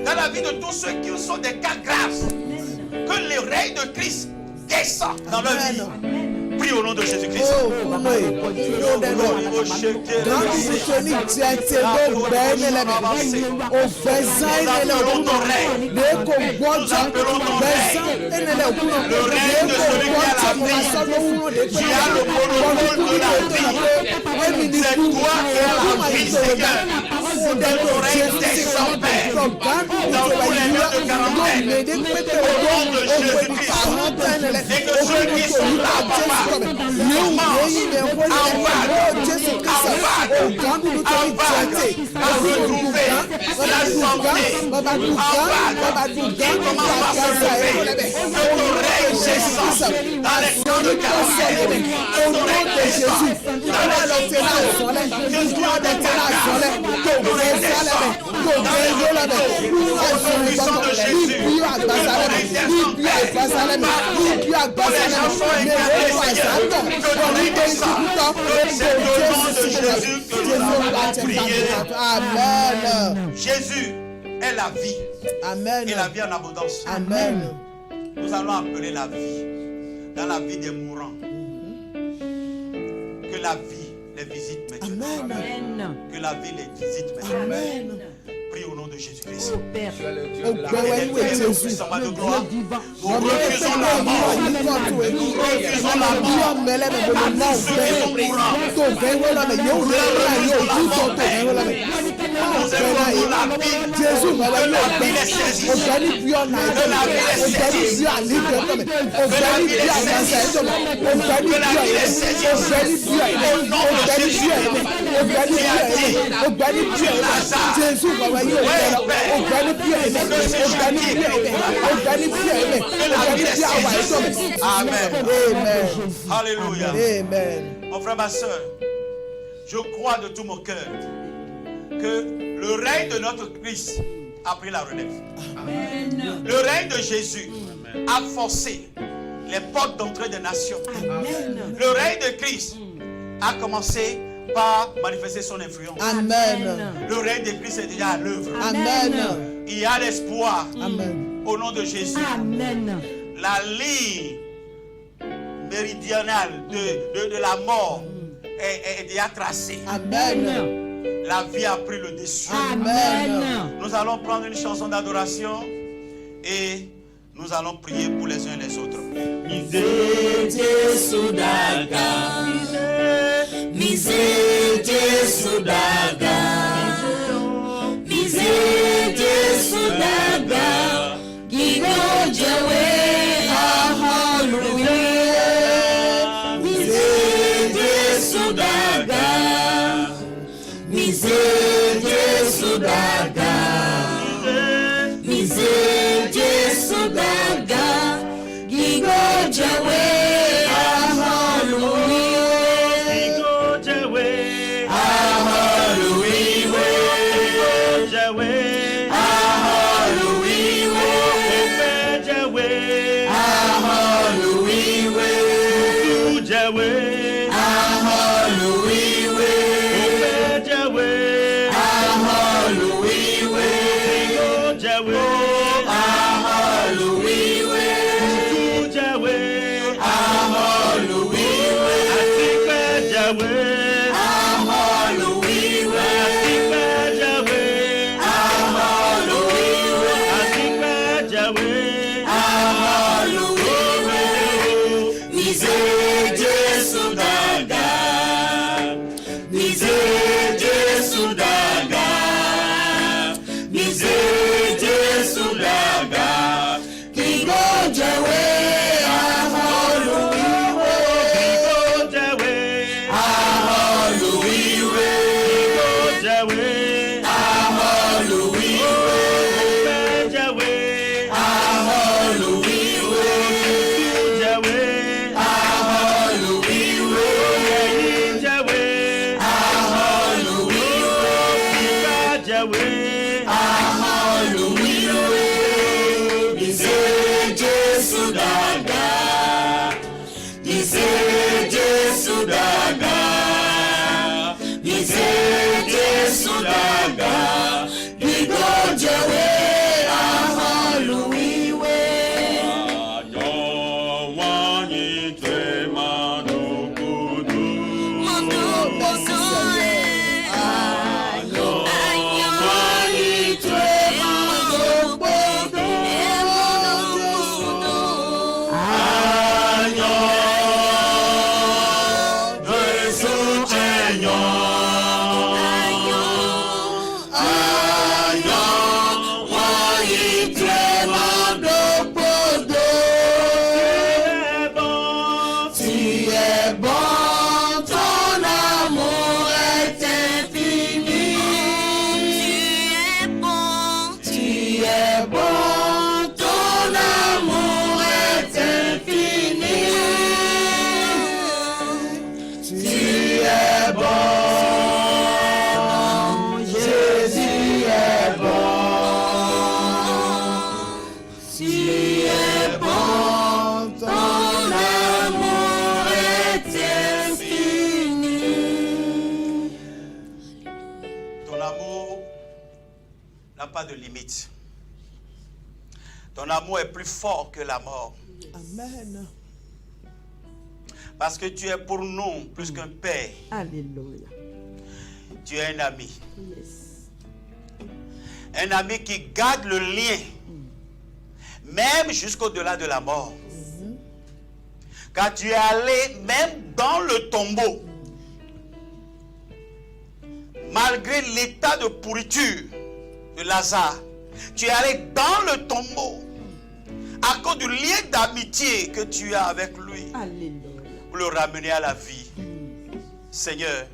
Speaker 1: dans la vie de tous ceux qui sont des cas graves. Que le règne de Christ descend dans leur vie. Prie au nom de Jésus-Christ. Et que ceux qui sont là, papa, à retrouver la santé, qui commence à se lever, que ton règne descend,
Speaker 3: Fils, action de consoler, au nom de Jésus, gloire de Ténazolé, gloire de Ténazolé, to Bézalé, to Bézolé, puissant de Jésus,
Speaker 1: Amen. Jésus est la vie.
Speaker 3: Amen.
Speaker 1: Et la vie en abondance.
Speaker 3: Amen.
Speaker 1: Nous allons appeler la vie dans la vie des mourants. Que la vie les visite maintenant.
Speaker 2: Amen.
Speaker 1: Que la vie les visite maintenant.
Speaker 2: Amen.
Speaker 1: Prie au nom de Jésus-Christ.
Speaker 2: Oh Père,
Speaker 5: Tu es le Dieu
Speaker 3: Oh,
Speaker 5: de la
Speaker 3: Père,
Speaker 5: paix.
Speaker 3: oui, Jésus.
Speaker 1: Nous sommes de
Speaker 2: le
Speaker 1: gloire.
Speaker 2: Dieu divin.
Speaker 1: Nous refusons la mort. Nous refusons la mort. Nous évoquons la vie.
Speaker 3: Jésus,
Speaker 1: Que la vie les saisisse. Que la vie les saisisse. Que la vie les saisisse. Au nom de Jésus. Jésus a dit, Amen. Alléluia.
Speaker 3: Amen.
Speaker 1: Mon frère, ma soeur, je crois de tout mon cœur que le règne de notre Christ a pris la relève.
Speaker 2: Amen.
Speaker 1: Le règne de Jésus a forcé les portes d'entrée des nations.
Speaker 2: Amen.
Speaker 1: Le règne de Christ a commencé par manifester son influence.
Speaker 3: Amen.
Speaker 1: Le règne de Christ est déjà à l'œuvre.
Speaker 3: Amen.
Speaker 1: Il y a l'espoir.
Speaker 3: Amen.
Speaker 1: Au nom de Jésus.
Speaker 2: Amen.
Speaker 1: La ligne méridionale de la mort est déjà tracée.
Speaker 3: Amen.
Speaker 1: La vie a pris le dessus.
Speaker 2: Amen.
Speaker 1: Nous allons prendre une chanson d'adoration et nous allons prier pour les uns et les autres.
Speaker 3: Ah
Speaker 1: de limite. Ton amour est plus fort que la mort.
Speaker 3: Amen.
Speaker 1: Parce que tu es pour nous plus qu'un père.
Speaker 2: Alléluia.
Speaker 1: Tu es un ami.
Speaker 2: Yes.
Speaker 1: Un ami qui garde le lien. Même jusqu'au-delà de la mort. Car tu es allé même dans le tombeau. Malgré l'état de pourriture de Lazare. Tu es allé dans le tombeau. À cause du lien d'amitié que tu as avec lui.
Speaker 2: Alléluia.
Speaker 1: Pour le ramener à la vie. Seigneur,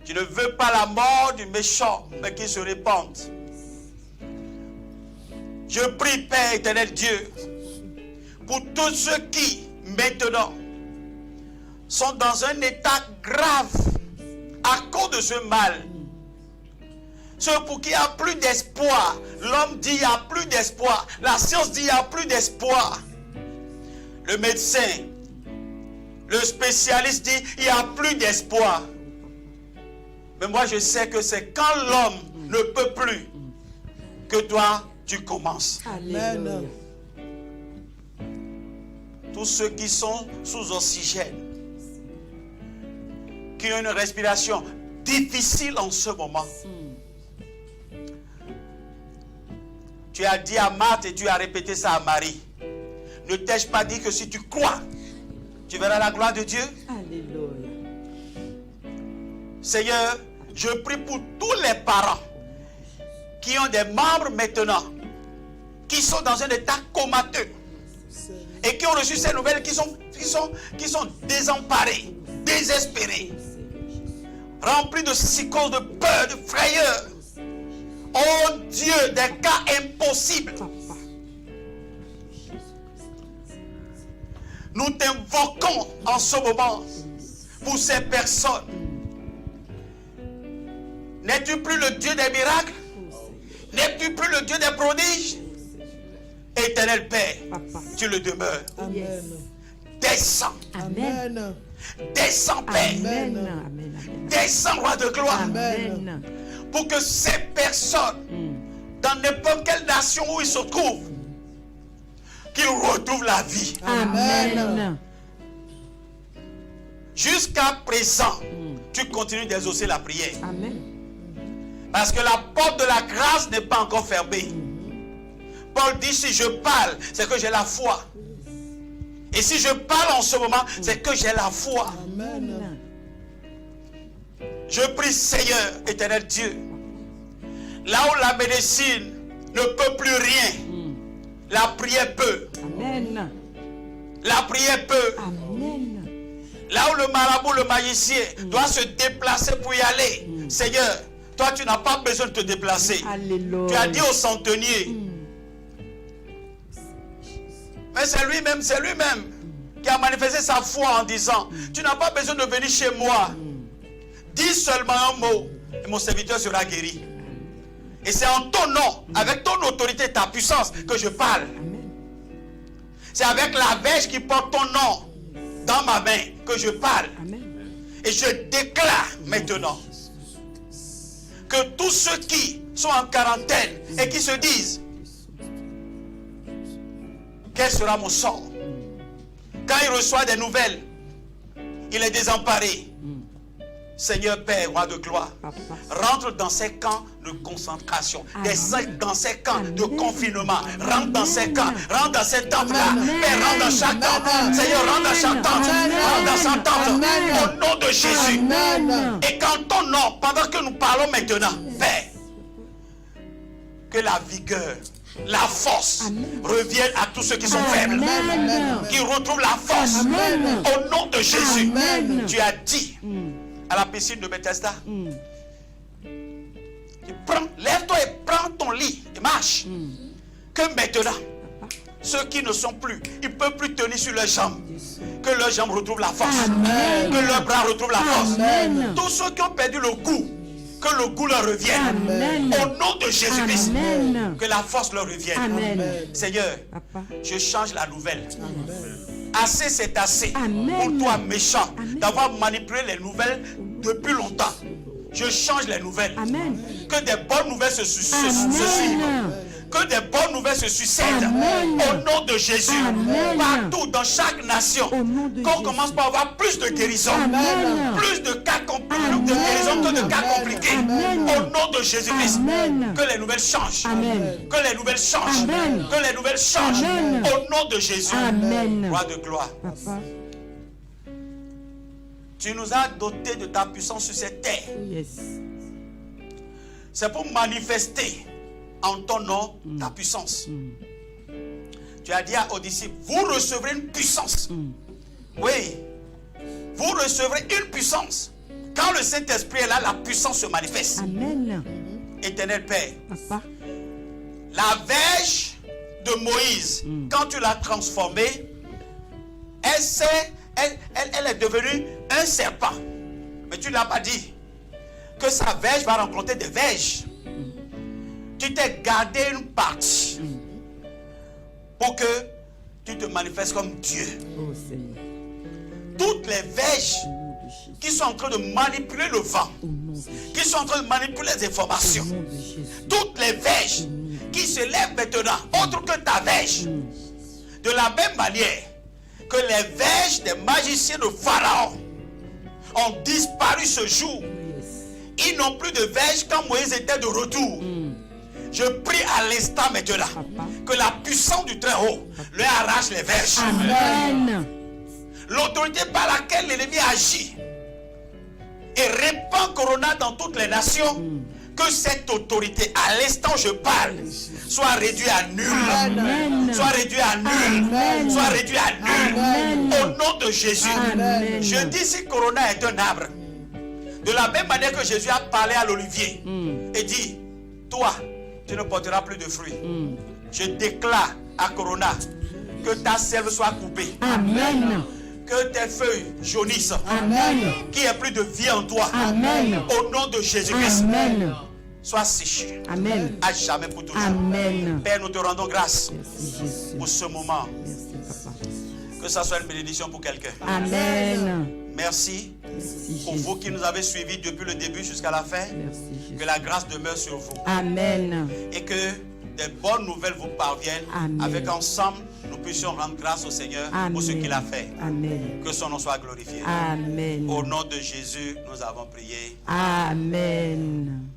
Speaker 1: tu ne veux pas la mort du méchant, mais qu'il se répande. Je prie, Père éternel Dieu, pour tous ceux qui, maintenant, sont dans un état grave à cause de ce mal. Ceux pour qui il n'y a plus d'espoir. L'homme dit il n'y a plus d'espoir. La science dit il n'y a plus d'espoir. Le médecin, le spécialiste dit il n'y a plus d'espoir. Mais moi je sais que c'est quand l'homme ne peut plus que toi tu commences.
Speaker 2: Amen.
Speaker 1: Tous ceux qui sont sous oxygène, qui ont une respiration difficile en ce moment. Tu as dit à Marthe et tu as répété ça à Marie. Ne t'ai-je pas dit que si tu crois, tu verras la gloire de Dieu?
Speaker 2: Alléluia.
Speaker 1: Seigneur, je prie pour tous les parents qui ont des membres maintenant, qui sont dans un état comateux et qui ont reçu ces nouvelles, qui sont désemparés, désespérés, remplis de psychose, de peur, de frayeur. Oh Dieu, des cas impossibles.
Speaker 2: Papa.
Speaker 1: Nous t'invoquons en ce moment pour ces personnes. N'es-tu plus le Dieu des miracles? N'es-tu plus le Dieu des prodiges? Éternel Père,
Speaker 2: Papa.
Speaker 1: tu le demeures.
Speaker 3: Amen.
Speaker 1: Descends,
Speaker 3: Amen.
Speaker 1: descends Père,
Speaker 2: Amen. Amen. Amen.
Speaker 1: descends Roi de gloire,
Speaker 2: Amen.
Speaker 1: pour que ces personnes, dans n'importe quelle nation où ils se trouvent, qu'ils retrouvent la vie.
Speaker 2: Amen.
Speaker 1: Jusqu'à présent, tu continues d'exaucer la prière.
Speaker 2: Amen.
Speaker 1: Parce que la porte de la grâce n'est pas encore fermée. Paul dit, si je parle, c'est que j'ai la foi. Et si je parle en ce moment, c'est que j'ai la foi.
Speaker 3: Amen.
Speaker 1: Je prie, Seigneur, éternel Dieu, là où la médecine ne peut plus rien, la prière peut.
Speaker 2: Amen.
Speaker 1: La prière peut.
Speaker 2: Amen.
Speaker 1: Là où le marabout, le magicien doit se déplacer pour y aller. Seigneur, toi tu n'as pas besoin de te déplacer.
Speaker 2: Alléluia.
Speaker 1: Tu as dit au centenier. Mais c'est lui-même qui a manifesté sa foi en disant, tu n'as pas besoin de venir chez moi. Dis seulement un mot et mon serviteur sera guéri. Et c'est en ton nom, avec ton autorité, ta puissance que je parle. C'est avec la verge qui porte ton nom dans ma main que je parle.
Speaker 2: Amen.
Speaker 1: Et je déclare maintenant que tous ceux qui sont en quarantaine et qui se disent, quel sera mon sort? Quand il reçoit des nouvelles, il est désemparé. Seigneur Père, Roi de gloire,
Speaker 2: Papa.
Speaker 1: rentre dans ces camps de concentration,
Speaker 2: Amen.
Speaker 1: dans ces camps de
Speaker 2: Amen.
Speaker 1: confinement, rentre dans ces camps, rentre dans ces temples-là,
Speaker 2: Amen.
Speaker 1: Père, rentre dans chaque temple, Seigneur, rentre dans chaque temple, rentre dans chaque temple,
Speaker 3: Amen.
Speaker 1: au nom de Jésus.
Speaker 3: Amen.
Speaker 1: Et qu'en ton nom, pendant que nous parlons maintenant, Père, que la vigueur, la force revienne à tous ceux qui sont faibles,
Speaker 2: Amen.
Speaker 1: qui retrouvent la force
Speaker 2: Amen.
Speaker 1: au nom de Jésus.
Speaker 2: Amen.
Speaker 1: Tu as dit à la piscine de Bethesda, lève-toi et prends ton lit et marche. Que maintenant, ceux qui ne sont plus, ils ne peuvent plus tenir sur leurs jambes. Que leurs jambes retrouvent la force.
Speaker 2: Amen.
Speaker 1: Que leurs bras retrouvent la force.
Speaker 2: Amen.
Speaker 1: Tous ceux qui ont perdu le goût, que le goût leur revienne.
Speaker 2: Amen.
Speaker 1: Au nom de Jésus-Christ.
Speaker 2: Amen.
Speaker 1: Que la force leur revienne.
Speaker 2: Amen.
Speaker 1: Seigneur,
Speaker 2: Papa.
Speaker 1: je change la nouvelle. Assez, c'est assez.
Speaker 2: Amen.
Speaker 1: Pour toi, méchant,
Speaker 2: Amen.
Speaker 1: d'avoir manipulé les nouvelles depuis longtemps. Je change les nouvelles.
Speaker 2: Amen.
Speaker 1: Que Que des bonnes nouvelles se suivent. Que des bonnes nouvelles se succèdent. Au nom de Jésus. Partout, dans chaque nation. Qu'on commence par avoir plus de guérison. Plus de cas de guérison que de cas compliqués. Au nom de Jésus-Christ. Que les nouvelles changent. Que les nouvelles changent. Que les nouvelles changent. Au nom de Jésus. Roi de gloire.
Speaker 2: Papa.
Speaker 1: Tu nous as dotés de ta puissance sur cette terre.
Speaker 2: Yes.
Speaker 1: C'est pour manifester en ton nom ta puissance. Tu as dit aux disciples, vous recevrez une puissance. Oui, vous recevrez une puissance. Quand le Saint-Esprit est là, la puissance se manifeste.
Speaker 2: Amen.
Speaker 1: Éternel Père,
Speaker 2: Papa.
Speaker 1: la verge de Moïse, quand tu l'as transformée, elle est devenue un serpent. Mais tu ne l'as pas dit que sa verge va rencontrer des verges. Tu t'es gardé une partie pour que tu te manifestes comme Dieu.
Speaker 2: Oh Seigneur.
Speaker 1: Toutes les verges qui sont en train de manipuler le vent, qui sont en train de manipuler les informations, toutes les verges qui se lèvent maintenant, autre que ta verge, de la même manière que les verges des magiciens de Pharaon ont disparu ce jour. Ils n'ont plus de verges quand Moïse était de retour. Je prie à l'instant maintenant que la puissance du Très-Haut leur arrache les verges.
Speaker 2: Amen.
Speaker 1: L'autorité par laquelle l'ennemi agit et répand Corona dans toutes les nations, que cette autorité, à l'instant où je parle, soit réduite à nul.
Speaker 2: Amen.
Speaker 1: Soit réduite à nul.
Speaker 2: Amen.
Speaker 1: Soit réduite à nul.
Speaker 2: Amen.
Speaker 1: Au nom de Jésus.
Speaker 2: Amen.
Speaker 1: Je dis, si Corona est un arbre, de la même manière que Jésus a parlé à l'olivier et dit, toi, tu ne porteras plus de fruits. Je déclare à Corona que ta sève soit coupée.
Speaker 2: Amen.
Speaker 1: Que tes feuilles jaunissent.
Speaker 2: Amen.
Speaker 1: Qu'il n'y ait plus de vie en toi.
Speaker 2: Amen.
Speaker 1: Au nom de Jésus-Christ.
Speaker 2: Amen.
Speaker 1: Sois séché.
Speaker 2: Amen.
Speaker 1: À jamais pour toujours.
Speaker 2: Amen.
Speaker 1: Père, nous te rendons grâce
Speaker 2: Merci Jésus.
Speaker 1: pour ce moment.
Speaker 2: Merci Papa.
Speaker 1: Que ça soit une bénédiction pour quelqu'un.
Speaker 2: Amen.
Speaker 1: Merci
Speaker 2: Merci
Speaker 1: pour
Speaker 2: Jésus.
Speaker 1: vous qui nous avez suivis depuis le début jusqu'à la fin.
Speaker 2: Merci Jésus.
Speaker 1: Que la grâce demeure sur vous.
Speaker 2: Amen.
Speaker 1: Et que des bonnes nouvelles vous parviennent.
Speaker 2: Amen.
Speaker 1: Avec ensemble, nous puissions rendre grâce au Seigneur pour ce qu'il a fait.
Speaker 2: Amen.
Speaker 1: Que son nom soit glorifié.
Speaker 2: Amen.
Speaker 1: Au nom de Jésus, nous avons prié.
Speaker 2: Amen.